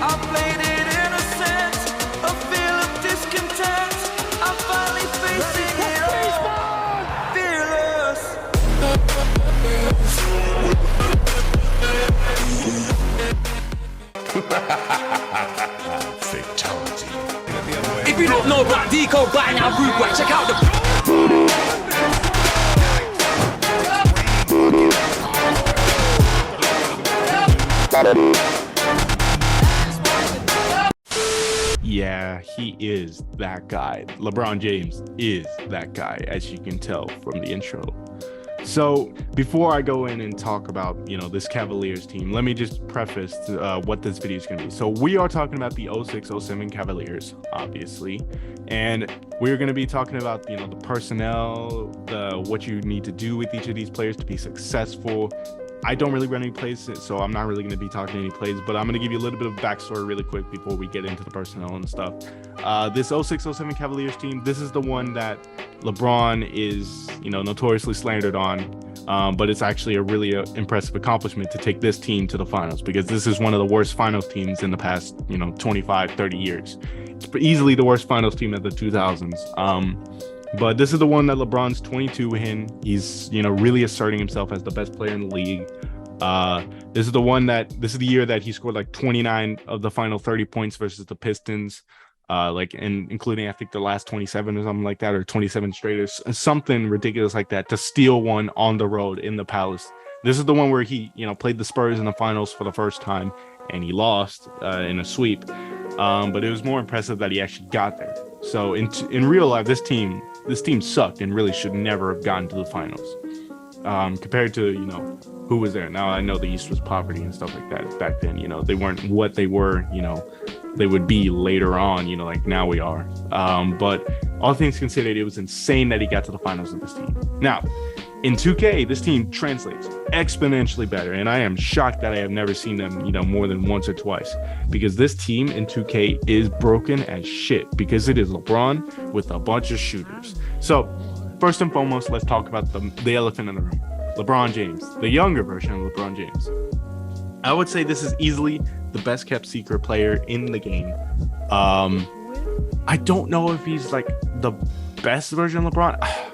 I played it innocent, a feel of discontent. I'm finally facing it all, fearless. Fatality. If you don't know about Deco by now, group right, check out the. Yeah, he is that guy. LeBron James is that guy, as you can tell from the intro. So before I go in and talk about, this Cavaliers team, let me just preface what this video is going to be. So we are talking about the 06-07 Cavaliers, obviously, and we're going to be talking about, the personnel, what you need to do with each of these players to be successful. I don't really run any plays, so I'm not really going to be talking any plays, but I'm going to give you a little bit of backstory really quick before we get into the personnel and stuff. This 06-07 Cavaliers team, this is the one that LeBron is, notoriously slandered on, but it's actually a really impressive accomplishment to take this team to the finals, because this is one of the worst finals teams in the past, 25, 30 years. It's easily the worst finals team of the 2000s. But this is the one that LeBron's 22 in. He's, really asserting himself as the best player in the league. This is the year that he scored like 29 of the final 30 points versus the Pistons, including, I think, the last 27 or something like that, or 27 straight, or something ridiculous like that, to steal one on the road in the Palace. This is the one where he, played the Spurs in the finals for the first time, and he lost in a sweep. But it was more impressive that he actually got there. So in real life, this team sucked and really should never have gotten to the finals. Compared to, who was there. Now, I know the East was poverty and stuff like that back then. They weren't what they were, they would be later on, like now we are. But all things considered, it was insane that he got to the finals with this team. Now, in 2K, this team translates exponentially better, and I am shocked that I have never seen them, more than once or twice, because this team in 2K is broken as shit, because it is LeBron with a bunch of shooters. So, first and foremost, let's talk about the elephant in the room. LeBron James, the younger version of LeBron James. I would say this is easily the best kept secret player in the game. I don't know if he's like the best version of LeBron.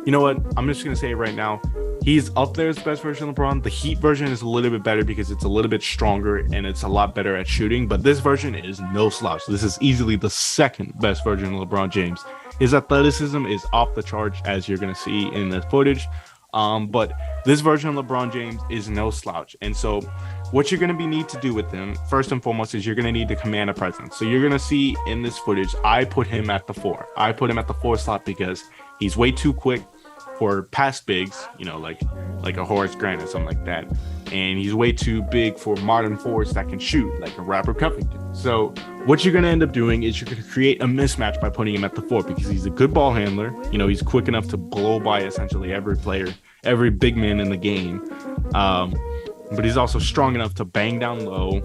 You know what? I'm just going to say it right now. He's up there as the best version of LeBron. The Heat version is a little bit better because it's a little bit stronger and it's a lot better at shooting. But this version is no slouch. This is easily the second best version of LeBron James. His athleticism is off the charts, as you're going to see in the footage. But this version of LeBron James is no slouch. And so what you're going to need to do with him, first and foremost, is you're going to need to command a presence. So you're going to see in this footage, I put him at the 4. I put him at the 4 slot because he's way too quick for past bigs, like a Horace Grant or something like that. And he's way too big for modern forwards that can shoot, like a Robert Covington. So what you're going to end up doing is you're going to create a mismatch by putting him at the 4, because he's a good ball handler. He's quick enough to blow by essentially every player, every big man in the game. But he's also strong enough to bang down low.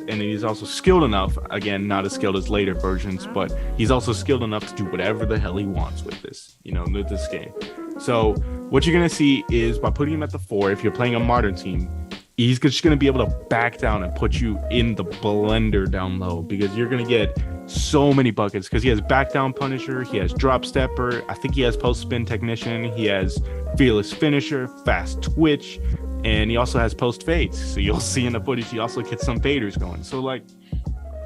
And he's also skilled enough, again, not as skilled as later versions, but he's also skilled enough to do whatever the hell he wants with this, with this game. So what you're going to see is by putting him at the 4, if you're playing a modern team, he's just going to be able to back down and put you in the blender down low, because you're going to get so many buckets, because he has back down punisher, he has drop stepper, I think he has post spin technician, he has fearless finisher, fast twitch, and he also has post fades. So you'll see in the footage he also gets some faders going. So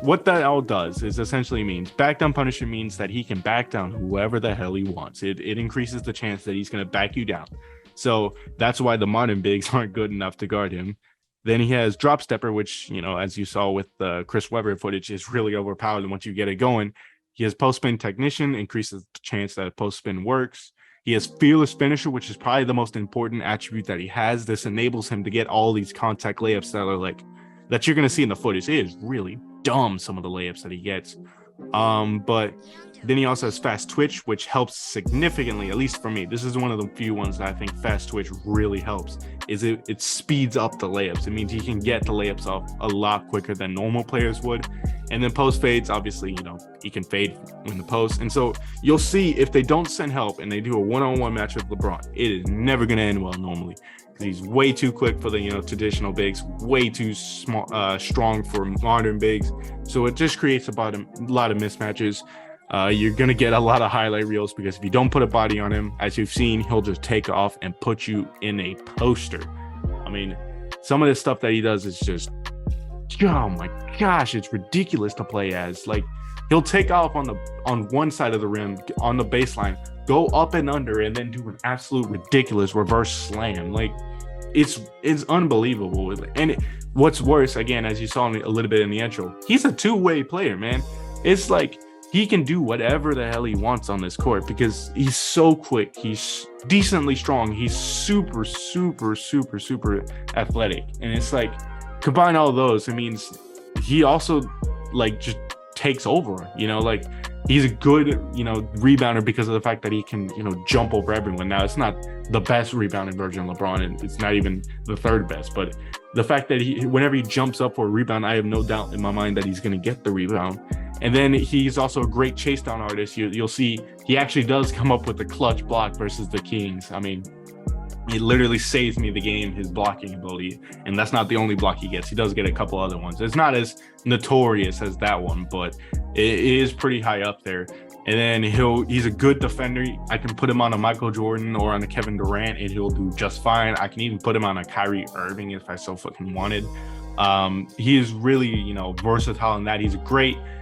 what that all does is essentially means back down punisher means that he can back down whoever the hell he wants. It increases the chance that he's going to back you down. So that's why the modern bigs aren't good enough to guard him. Then he has drop stepper, which, as you saw with the Chris Webber footage, is really overpowered. And once you get it going, he has post spin technician, increases the chance that post spin works. He has fearless finisher, which is probably the most important attribute that he has. This enables him to get all these contact layups that you're going to see in the footage. It is really dumb, some of the layups that he gets. But Then he also has fast twitch, which helps significantly, at least for me. This is one of the few ones that I think fast twitch really helps, is it speeds up the layups. It means he can get the layups off a lot quicker than normal players would. And then post fades, obviously, he can fade in the post. And so you'll see if they don't send help and they do a one-on-one match with LeBron, it is never going to end well normally. He's way too quick for the traditional bigs, way too strong for modern bigs. So it just creates a lot of mismatches. You're going to get a lot of highlight reels because if you don't put a body on him, as you've seen, he'll just take off and put you in a poster. I mean, some of the stuff that he does is just, oh my gosh, it's ridiculous to play as. Like, he'll take off on one side of the rim, on the baseline, go up and under, and then do an absolute ridiculous reverse slam. Like, it's unbelievable. And what's worse, again, as you saw a little bit in the intro, he's a two-way player, man. It's like he can do whatever the hell he wants on this court because he's so quick. He's decently strong. He's super, super, super, super athletic. And it's like, combine all those, it means he also like just takes over, like he's a good, rebounder because of the fact that he can, jump over everyone. Now, it's not the best rebounding version of LeBron, and it's not even the third best, but the fact that whenever he jumps up for a rebound, I have no doubt in my mind that he's going to get the rebound. And then he's also a great chase down artist. You'll see he actually does come up with the clutch block versus the Kings. I mean, it literally saves me the game, his blocking ability. And that's not the only block he gets. He does get a couple other ones. It's not as notorious as that one, but it is pretty high up there. And then he's a good defender. I can put him on a Michael Jordan or on a Kevin Durant, and he'll do just fine. I can even put him on a Kyrie Irving if I so fucking wanted. He is really, versatile in that.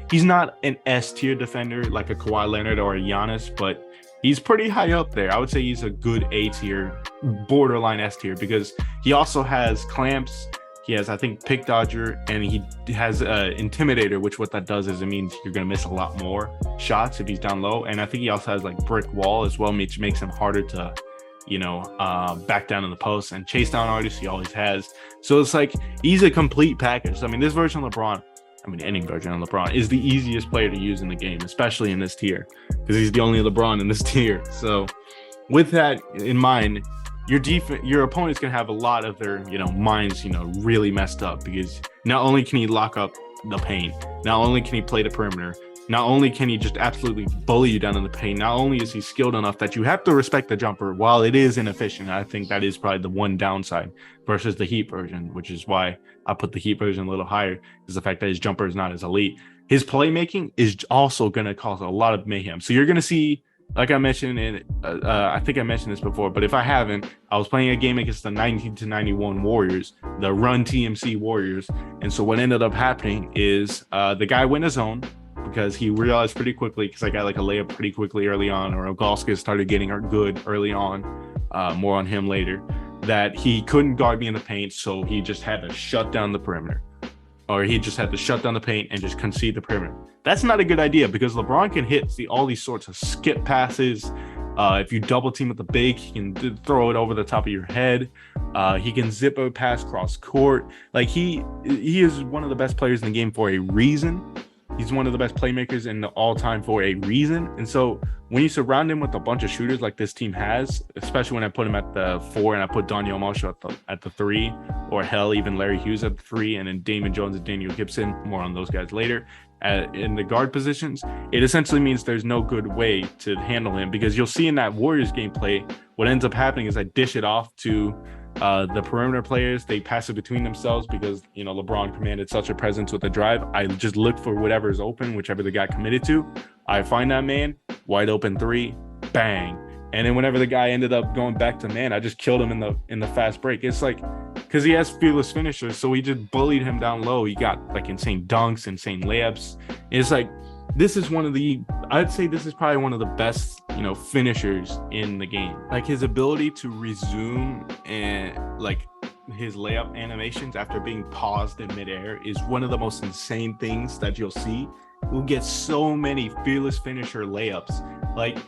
He's not an S-tier defender like a Kawhi Leonard or a Giannis, but he's pretty high up there. I would say he's a good A-tier, borderline S-tier, because he also has clamps. He has, I think, pick dodger, and he has intimidator, which what that does is it means you're going to miss a lot more shots if he's down low. And I think he also has like brick wall as well, which makes him harder to, back down in the post, and chase down artist he always has. So it's like he's a complete package. I mean, this version of LeBron, any version of LeBron is the easiest player to use in the game, especially in this tier, because he's the only LeBron in this tier. So with that in mind, your opponent's gonna have a lot of their minds really messed up, because not only can he lock up the paint, not only can he play the perimeter, not only can he just absolutely bully you down in the paint, not only is he skilled enough that you have to respect the jumper while it is inefficient. I think that is probably the one downside versus the Heat version, which is why I put the Heat version a little higher, is the fact that his jumper is not as elite. His playmaking is also going to cause a lot of mayhem. So you're going to see, like I mentioned, I think I mentioned this before, but if I haven't, I was playing a game against the 19-91 Warriors, the Run TMC Warriors. And so what ended up happening is the guy went his zone, because he realized pretty quickly, because I got like a layup pretty quickly early on, or Ogalska started getting good early on, more on him later, that he couldn't guard me in the paint, so he just had to shut down the perimeter. Or he just had to shut down the paint and just concede the perimeter. That's not a good idea, because LeBron can hit all these sorts of skip passes. If you double team with the big, he can throw it over the top of your head. He can zip a pass cross court. Like he is one of the best players in the game for a reason. He's one of the best playmakers in the all-time for a reason. And so when you surround him with a bunch of shooters like this team has, especially when I put him at the 4 and I put Daniel Moshe at the 3, or hell, even Larry Hughes at the 3, and then Damon Jones and Daniel Gibson, more on those guys later, in the guard positions, it essentially means there's no good way to handle him, because you'll see in that Warriors gameplay, what ends up happening is I dish it off to the perimeter players. They pass it between themselves because LeBron commanded such a presence with the drive. I just look for whatever is open, whichever the guy committed to. I find that man, wide open 3, bang. And then whenever the guy ended up going back to man, I just killed him in the fast break. It's like, because he has fearless finishers, so we just bullied him down low. He got like insane dunks, insane layups. It's like, I'd say this is probably one of the best, finishers in the game. Like his ability to resume and like his layup animations after being paused in midair is one of the most insane things that you'll see. We'll get so many fearless finisher layups. Like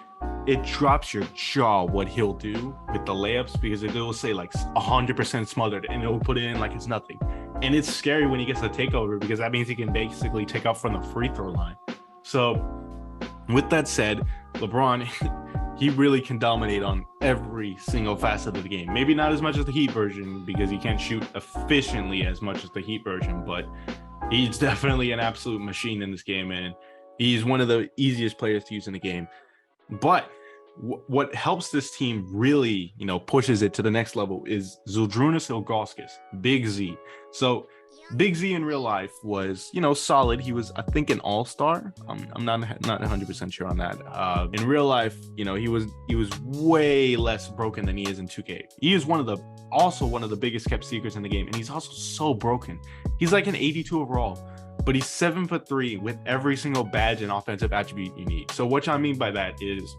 it drops your jaw what he'll do with the layups, because it will say like 100% smothered and it'll put it in like it's nothing. And it's scary when he gets a takeover, because that means he can basically take off from the free throw line. So With that said, LeBron, he really can dominate on every single facet of the game. Maybe not as much as the Heat version because he can't shoot efficiently as much as the Heat version, but he's definitely an absolute machine in this game, and he's one of the easiest players to use in the game. But what helps this team really, pushes it to the next level is Zydrunas Ilgauskas, Big Z. So Big Z in real life was, solid. He was, I think, an all-star. I'm not 100% sure on that. In real life, he was way less broken than he is in 2K. He is also one of the biggest kept secrets in the game, and he's also so broken. He's like an 82 overall, but he's 7'3" with every single badge and offensive attribute you need. So what I mean by that is,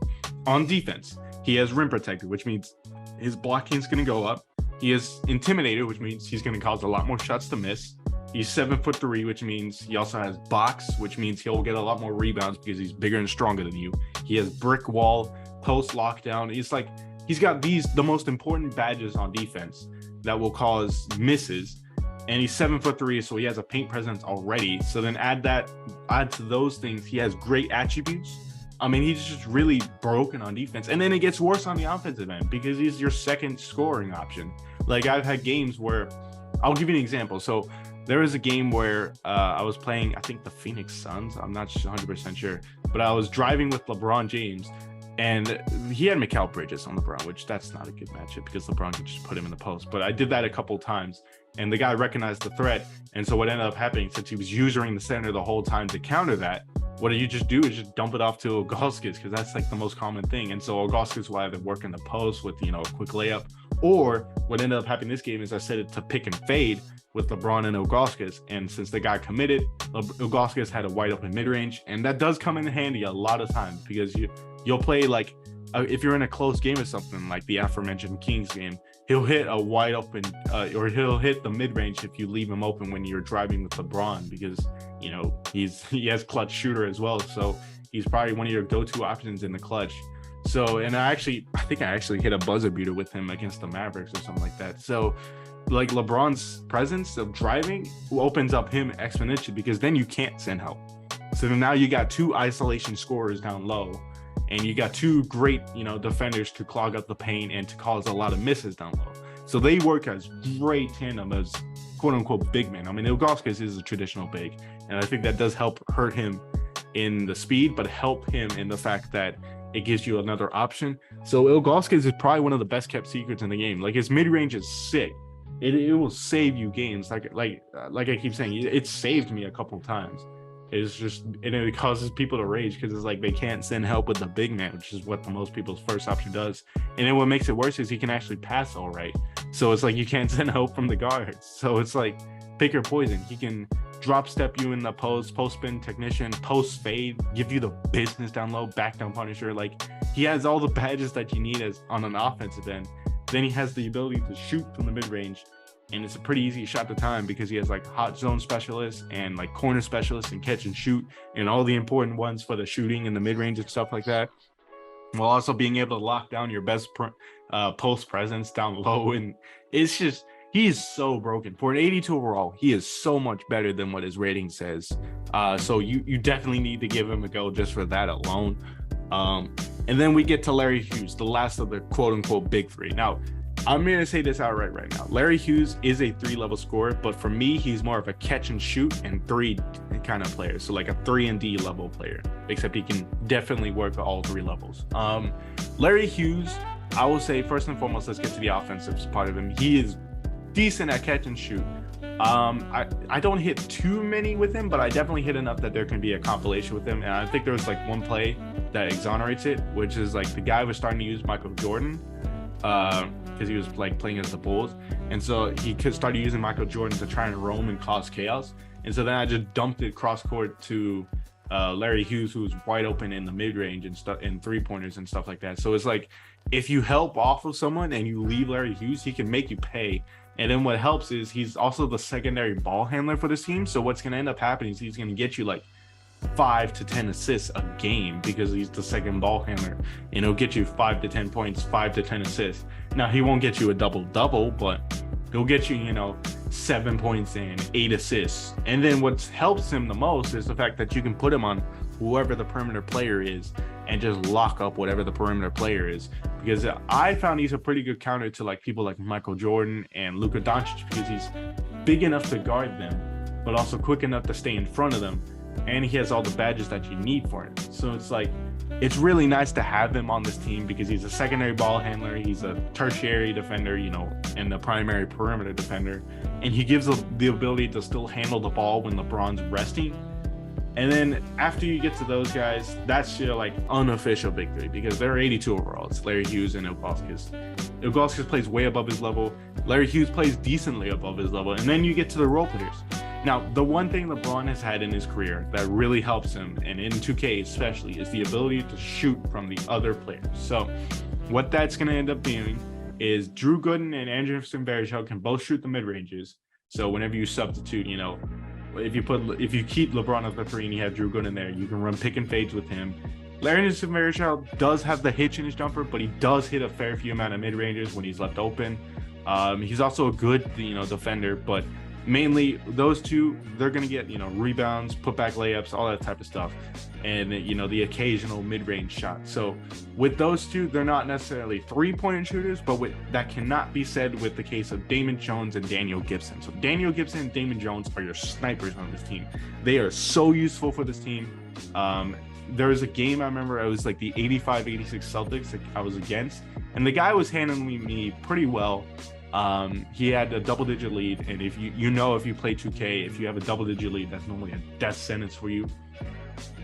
on defense, he has rim protector, which means his blocking is going to go up. He is intimidator, which means he's going to cause a lot more shots to miss. He's 7'3", which means he also has box, which means he'll get a lot more rebounds because he's bigger and stronger than you. He has brick wall, post lockdown. He's got the most important badges on defense that will cause misses. And he's 7'3", so he has a paint presence already. So then add to those things, he has great attributes. I mean, he's just really broken on defense. And then it gets worse on the offensive end because he's your second scoring option. Like, I've had games where, I'll give you an example. So there was a game where I was playing, I think, the Phoenix Suns. I'm not 100% sure. But I was driving with LeBron James, and he had Mikal Bridges on LeBron, which that's not a good matchup because LeBron could just put him in the post. But I did that a couple times, and the guy recognized the threat. And so what ended up happening, since he was using the center the whole time to counter that, what you just do is just dump it off to Ilgauskas, because that's like the most common thing. And so Ilgauskas will either work in the post with, a quick layup, or what ended up happening this game is I set it to pick and fade with LeBron and Ilgauskas. And since the guy committed, Ilgauskas had a wide open mid-range, and that does come in handy a lot of times because you'll play like, if you're in a close game or something like the aforementioned Kings game, he'll hit a wide open or he'll hit the mid-range if you leave him open when you're driving with LeBron, because he has clutch shooter as well, so he's probably one of your go-to options in the clutch. So, and I think I actually hit a buzzer beater with him against the Mavericks or something like that. So like, LeBron's presence of driving opens up him exponentially, because then you can't send help. So now you got two isolation scorers down low, and you got two great, defenders to clog up the paint and to cause a lot of misses down low. So they work as great tandem as quote unquote big men. I mean, Ilgauskas is a traditional big, and I think that does hurt him in the speed, but help him in the fact that it gives you another option. So Ilgauskas is probably one of the best kept secrets in the game. Like, his mid-range is sick. It will save you games. Like I keep saying, it saved me a couple of times. It's just, and it causes people to rage because it's like they can't send help with the big man, which is what the most people's first option does. And then what makes it worse is he can actually pass all right. So it's like you can't send help from the guards. So it's like pick your poison. He can drop step you in the post spin technician, post fade, give you the business down low, back down punisher. Like, he has all the badges that you need as on an offensive end. Then he has the ability to shoot from the mid range, and it's a pretty easy shot to time because he has like hot zone specialists and like corner specialists and catch and shoot, and all the important ones for the shooting and the mid range and stuff like that, while also being able to lock down your best post presence down low. And it's just, he is so broken. For an 82 overall, he is so much better than what his rating says. So you definitely need to give him a go just for that alone. And then we get to Larry Hughes, the last of the quote unquote big three. Now, I'm going to say this outright right now. Larry Hughes is a 3-level scorer, but for me, he's more of a catch and shoot and 3 kind of player. So like a 3 and D level player, except he can definitely work at all 3 levels. Larry Hughes, I will say, first and foremost, let's get to the offensive part of him. He is decent at catch and shoot. I don't hit too many with him, but I definitely hit enough that there can be a compilation with him. And I think there was like one play that exonerates it, which is like the guy was starting to use Michael Jordan because he was like playing as the Bulls. And so he started using Michael Jordan to try and roam and cause chaos. And so then I just dumped it cross court to Larry Hughes, who was wide open in the mid range and stuff, and 3-pointers and stuff like that. So it's like, if you help off of someone and you leave Larry Hughes, he can make you pay. And then what helps is he's also the secondary ball handler for this team. So what's going to end up happening is he's going to get you like 5 to 10 assists a game because he's the second ball handler, and he'll get you 5 to 10 points, 5 to 10 assists. Now, he won't get you a double-double, but he'll get you, 7 points and 8 assists. And then what helps him the most is the fact that you can put him on whoever the perimeter player is and just lock up whatever the perimeter player is. Because I found he's a pretty good counter to like people like Michael Jordan and Luka Doncic, because he's big enough to guard them, but also quick enough to stay in front of them. And he has all the badges that you need for it. So it's like, it's really nice to have him on this team because he's a secondary ball handler. He's a tertiary defender, you know, and the primary perimeter defender. And he gives the ability to still handle the ball when LeBron's resting. And then after you get to those guys, that's your like unofficial victory, because they're 82 overall. It's Larry Hughes and Ilgauskas. Ilgauskas plays way above his level. Larry Hughes plays decently above his level. And then you get to the role players. Now, the one thing LeBron has had in his career that really helps him, and in 2K especially, is the ability to shoot from the other players. So what that's going to end up being is Drew Gooden and Anderson Varejao can both shoot the mid-ranges. So whenever you substitute, you know, if you keep LeBron at the 3 and you have Drew Gooden there, you can run pick and fades with him. Larry Anderson Varejao does have the hitch in his jumper, but he does hit a fair few amount of mid-ranges when he's left open. He's also a good, you know, defender, but mainly those two, they're going to get, you know, rebounds, putback layups, all that type of stuff, and, you know, the occasional mid-range shot. So with those two, they're not necessarily three-point shooters, but that cannot be said with the case of Damon Jones and Daniel Gibson. So Daniel Gibson and Damon Jones are your snipers on this team. They are so useful for this team. There was a game I remember, it was like the 85-86 Celtics that I was against, and the guy was handling me pretty well. He had a double-digit lead, and if you play 2K, if you have a double-digit lead, that's normally a death sentence for you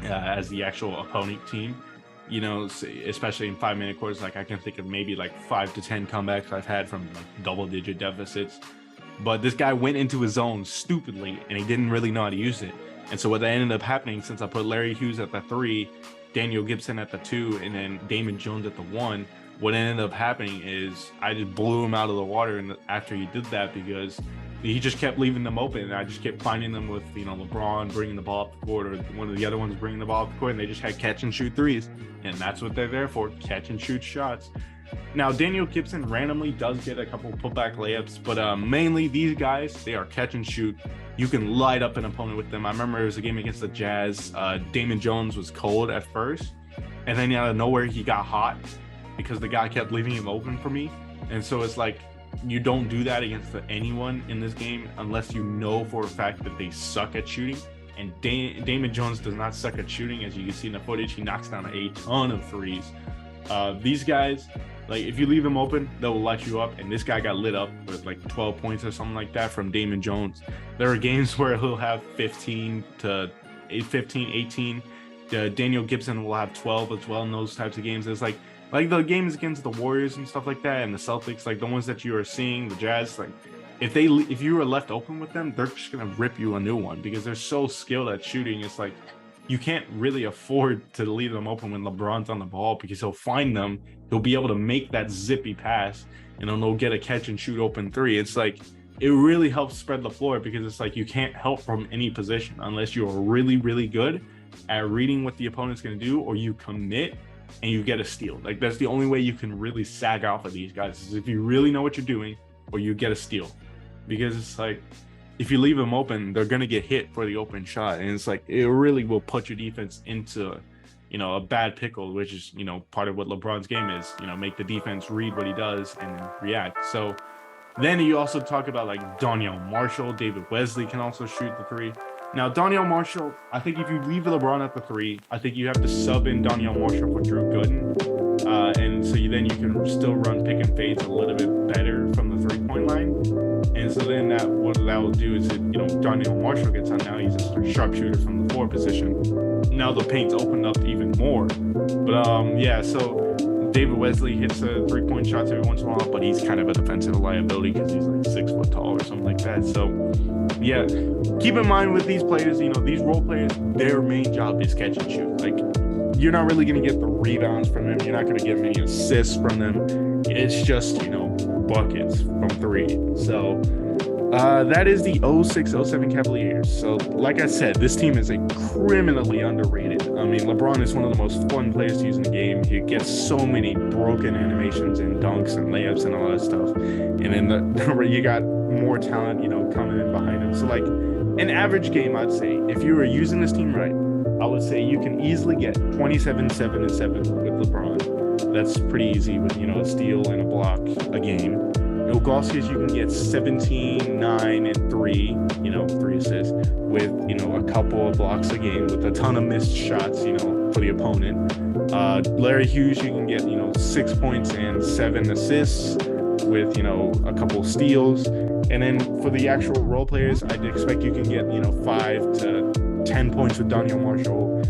as the actual opponent team. You know, especially in 5-minute quarters. Like I can think of maybe like 5 to 10 comebacks I've had from like double-digit deficits. But this guy went into his zone stupidly, and he didn't really know how to use it. And so what ended up happening, since I put Larry Hughes at the 3, Daniel Gibson at the 2, and then Damon Jones at the 1. What ended up happening is I just blew him out of the water, and after he did that, because he just kept leaving them open, and I just kept finding them with, you know, LeBron bringing the ball up the court, or one of the other ones bringing the ball up the court, and they just had catch and shoot threes, and that's what they're there for, catch and shoot shots. Now, Daniel Gibson randomly does get a couple putback layups, but mainly these guys, they are catch and shoot. You can light up an opponent with them. I remember it was a game against the Jazz. Damon Jones was cold at first, and then out of nowhere, he got hot, because the guy kept leaving him open for me. And so it's like, you don't do that against anyone in this game unless you know for a fact that they suck at shooting. And Damon Jones does not suck at shooting. As you can see in the footage, he knocks down a ton of threes. These guys, like if you leave them open, they'll light you up. And this guy got lit up with like 12 points or something like that from Damon Jones. There are games where he'll have 15, 18. Daniel Gibson will have 12 as well in those types of games. It's like the games against the Warriors and stuff like that, and the Celtics, like the ones that you are seeing, the Jazz, like if you were left open with them, they're just gonna rip you a new one because they're so skilled at shooting. It's like you can't really afford to leave them open when LeBron's on the ball, because he'll find them, he'll be able to make that zippy pass, and then they'll get a catch and shoot open 3. It's like it really helps spread the floor, because it's like you can't help from any position unless you're really, really good at reading what the opponent's gonna do, or you commit and you get a steal. Like that's the only way you can really sag off of these guys, is if you really know what you're doing, or you get a steal. Because it's like if you leave them open, they're gonna get hit for the open shot, and it's like it really will put your defense into, you know, a bad pickle, which is, you know, part of what LeBron's game is, you know, make the defense read what he does and react. So then you also talk about like Donyell Marshall, David Wesley can also shoot the 3. Now, Donyell Marshall, I think if you leave LeBron at the 3, I think you have to sub in Donyell Marshall for Drew Gooden. And so then you can still run pick and fades a little bit better from the 3-point line. And so then what that will do is, Donyell Marshall gets on now, he's a sharpshooter from the 4 position. Now the paint's opened up even more. But yeah, so David Wesley hits a 3-point shots every once in a while, but he's kind of a defensive liability because he's like 6 foot tall or something like that. So yeah, keep in mind with these players, these role players, their main job is catch and shoot. Like, you're not really going to get the rebounds from them. You're not going to get many assists from them. It's just, buckets from 3. So that is the 06-07 Cavaliers. So like I said, this team is criminally underrated. I mean, LeBron is one of the most fun players to use in the game. He gets so many broken animations and dunks and layups and all that stuff. And then you got more talent, coming in behind him. So like an average game, I'd say if you were using this team right, I would say you can easily get 27, 7, and 7 with LeBron. That's pretty easy with, a steal and a block a game. Ilgauskas, you can get 17, 9, and 3, 3 assists with, a couple of blocks a game with a ton of missed shots, for the opponent. Larry Hughes, you can get, 6 points and 7 assists with, a couple steals. And then for the actual role players, I'd expect you can get, 5 to 10 points with Daniel Marshall,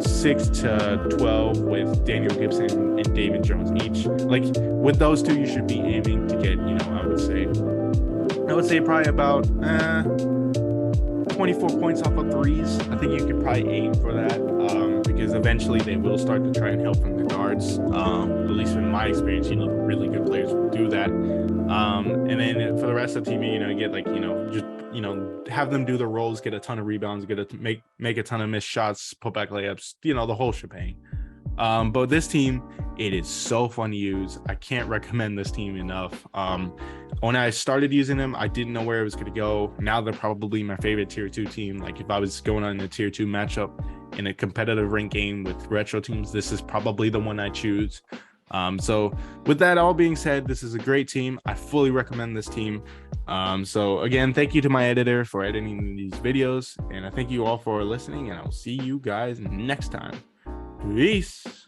6 to 12 with Daniel Gibson and David Jones each. Like with those two, you should be aiming to get, I would say probably about 24 points off of threes. I think you could probably aim for that because eventually they will start to try and help from the guards. At least in my experience, really good players will do that. And then for the rest of the team, get like, just, have them do the roles, get a ton of rebounds, make a ton of missed shots, put back layups, the whole shebang. But this team, it is so fun to use. I can't recommend this team enough. When I started using them, I didn't know where it was going to go. Now they're probably my favorite tier 2 team. Like if I was going on a tier 2 matchup in a competitive rank game with retro teams, this is probably the one I choose. So with that all being said, this is a great team. I fully recommend this team. So again, thank you to my editor for editing these videos, and I thank you all for listening, and I'll see you guys next time. Peace.